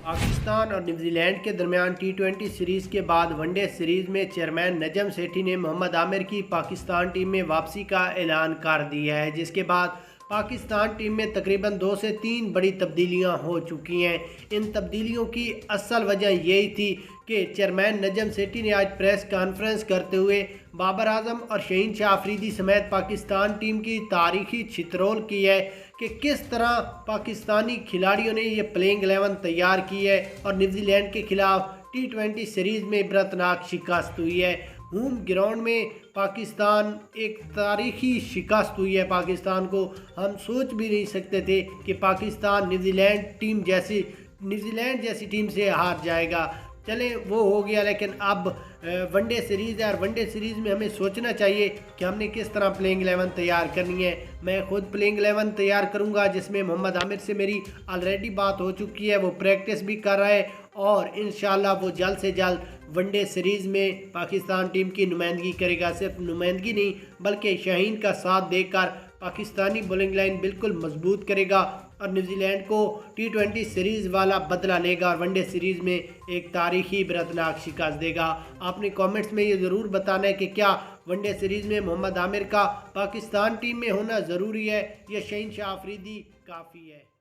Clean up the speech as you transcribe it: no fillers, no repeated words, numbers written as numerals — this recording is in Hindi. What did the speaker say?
पाकिस्तान और न्यूजीलैंड के दरमियान टी20 सीरीज़ के बाद वनडे सीरीज़ में चेयरमैन नजम सेठी ने मोहम्मद आमिर की पाकिस्तान टीम में वापसी का ऐलान कर दिया है, जिसके बाद पाकिस्तान टीम में तकरीबन 2 से 3 बड़ी तब्दीलियां हो चुकी हैं। इन तब्दीलियों की असल वजह यही थी कि चेयरमैन नजम सेठी ने आज प्रेस कॉन्फ्रेंस करते हुए बाबर आजम और शहीन शाह अफरीदी समेत पाकिस्तान टीम की तारीखी छितरोल की है कि किस तरह पाकिस्तानी खिलाड़ियों ने ये प्लेइंग 11 तैयार की है और न्यूजीलैंड के खिलाफ टी20 सीरीज़ में इबरतनाक शिकस्त हुई है। होम ग्राउंड में पाकिस्तान एक तारीखी शिकस्त हुई है। पाकिस्तान को हम सोच भी नहीं सकते थे कि पाकिस्तान न्यूजीलैंड जैसी टीम से हार जाएगा। चले वो हो गया, लेकिन अब वनडे सीरीज़ है और वनडे सीरीज़ में हमें सोचना चाहिए कि हमने किस तरह प्लेइंग 11 तैयार करनी है। मैं खुद प्लेइंग 11 तैयार करूंगा, जिसमें मोहम्मद आमिर से मेरी ऑलरेडी बात हो चुकी है, वो प्रैक्टिस भी कर रहा है और इंशाल्लाह वो जल्द से जल्द वनडे सीरीज़ में पाकिस्तान टीम की नुमाइंदगी करेगा। सिर्फ नुमाइंदगी नहीं बल्कि शाहीन का साथ देकर पाकिस्तानी बॉलिंग लाइन बिल्कुल मजबूत करेगा और न्यूजीलैंड को टी20 सीरीज़ वाला बदला लेगा और वनडे सीरीज़ में एक तारीखी इबरतनाक शिकस्त देगा। आपने कमेंट्स में ये ज़रूर बताना है कि क्या वनडे सीरीज़ में मोहम्मद आमिर का पाकिस्तान टीम में होना ज़रूरी है या शहीन शाह अफरीदी काफ़ी है।